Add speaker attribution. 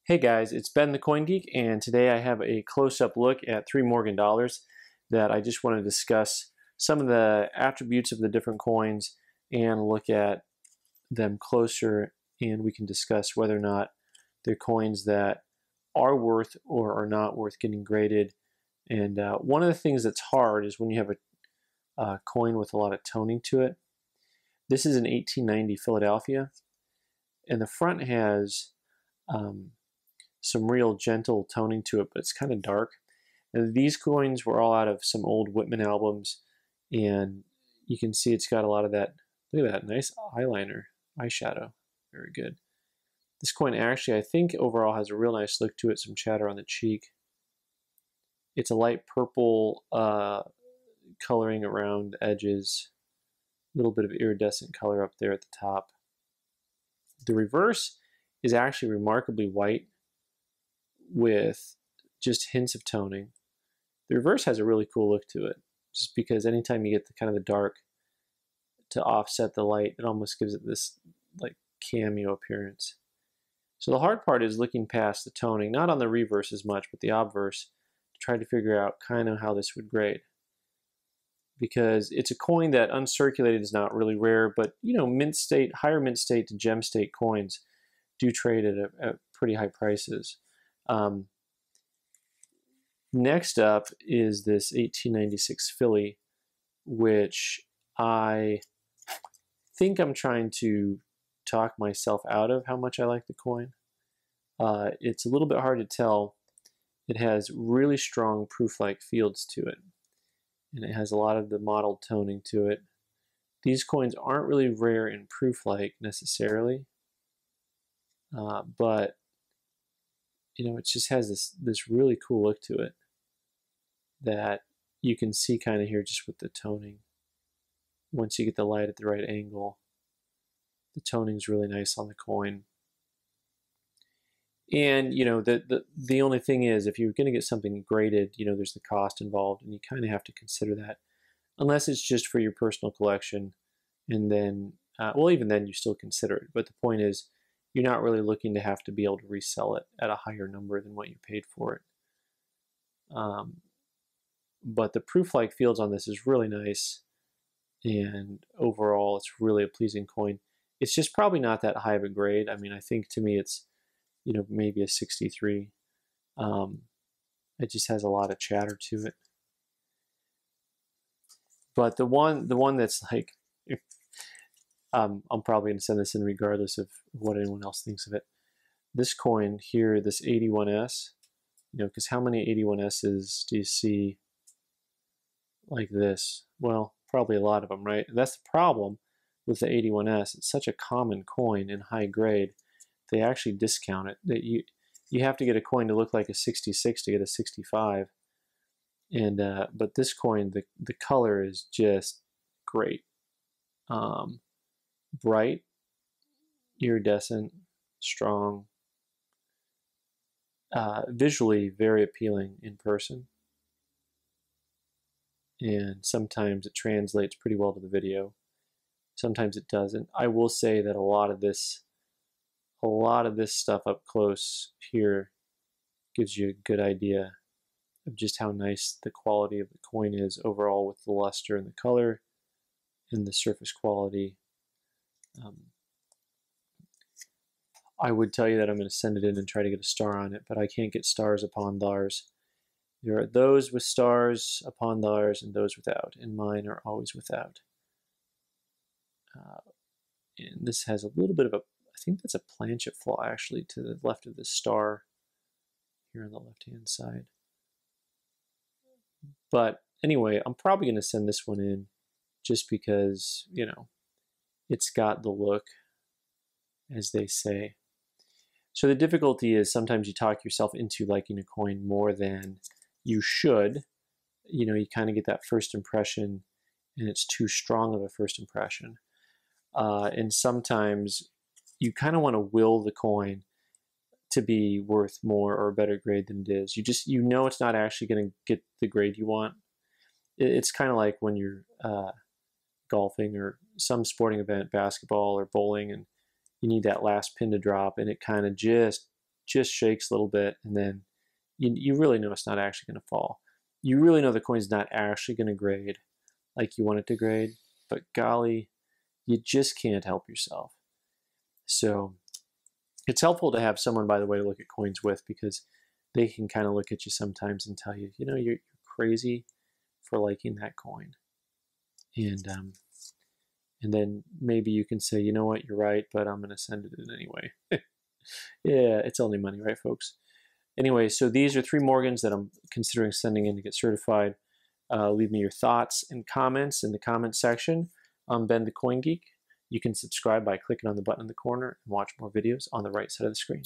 Speaker 1: Hey guys, it's Ben the Coin Geek, and today I have a close-up look at 3 Morgan dollars that I just want to discuss some of the attributes of the different coins and look at them closer, and we can discuss whether or not they're coins that are worth or are not worth getting graded. And one of the things that's hard is when you have a coin with a lot of toning to it. This is an 1890 Philadelphia, and the front has some real gentle toning to it, but it's kind of dark. And these coins were all out of some old Whitman albums, and you can see it's got a lot of that. Look at that, nice eyeshadow, very good. This coin actually, I think overall has a real nice look to it, some chatter on the cheek. It's a light purple coloring around the edges, a little bit of iridescent color up there at the top. The reverse is actually remarkably white with just hints of toning. The reverse has a really cool look to it, just because anytime you get the kind of the dark to offset the light, it almost gives it this like cameo appearance. So the hard part is looking past the toning, not on the reverse as much, but the obverse, to try to figure out kind of how this would grade. Because it's a coin that uncirculated is not really rare, but you know, mint state, higher mint state to gem state coins do trade at pretty high prices. Next up is this 1896 Philly, which I think I'm trying to talk myself out of how much I like the coin. It's a little bit hard to tell. It has really strong proof-like fields to it, and it has a lot of the mottled toning to it. These coins aren't really rare in proof-like necessarily, but you know, it just has this really cool look to it that you can see kind of here just with the toning. Once you get the light at the right angle, the toning's really nice on the coin. And you know, the only thing is, if you're going to get something graded, you know, there's the cost involved, and you kind of have to consider that, unless it's just for your personal collection. And then, well, even then you still consider it. But the point is, you're not really looking to have to be able to resell it at a higher number than what you paid for it. But the proof-like fields on this is really nice, and overall it's really a pleasing coin. It's just probably not that high of a grade. I mean, I think to me it's, you know, maybe a 63. It just has a lot of chatter to it. But the one that's like, I'm probably going to send this in regardless of what anyone else thinks of it. This coin here, this 81S, you know, because how many 81S's do you see like this? Well, probably a lot of them, right? And that's the problem with the 81S. It's such a common coin in high grade. They actually discount it. That you have to get a coin to look like a 66 to get a 65. And but this coin, the color is just great. Bright, iridescent, strong, visually very appealing in person, and sometimes it translates pretty well to the video, sometimes it doesn't. I will say that a lot of this stuff up close here gives you a good idea of just how nice the quality of the coin is overall, with the luster and the color and the surface quality. I would tell you that I'm going to send it in and try to get a star on it, but I can't get stars upon thars. There are those with stars upon thars and those without, and mine are always without. And this has a little bit of a, I think that's a planchet flaw actually to the left of the star here on the left-hand side. But anyway, I'm probably going to send this one in just because, you know, it's got the look, as they say. So the difficulty is sometimes you talk yourself into liking a coin more than you should. You know, you kind of get that first impression, and it's too strong of a first impression. And sometimes you kind of want to will the coin to be worth more or a better grade than it is. You know it's not actually going to get the grade you want. It's kind of like when you're golfing or some sporting event, basketball or bowling, and you need that last pin to drop, and it kind of just just shakes a little bit, and then you really know it's not actually going to fall. You really know the coin's not actually going to grade like you want it to grade, but golly, you just can't help yourself. So it's helpful to have someone, by the way, to look at coins with, because they can kind of look at you sometimes and tell you, you know, you're crazy for liking that coin. And then maybe you can say, you know what, you're right, but I'm going to send it in anyway. Yeah, it's only money, right, folks? Anyway, so these are 3 Morgans that I'm considering sending in to get certified. Leave me your thoughts and comments in the comments section. I'm Ben the Coin Geek. You can subscribe by clicking on the button in the corner and watch more videos on the right side of the screen.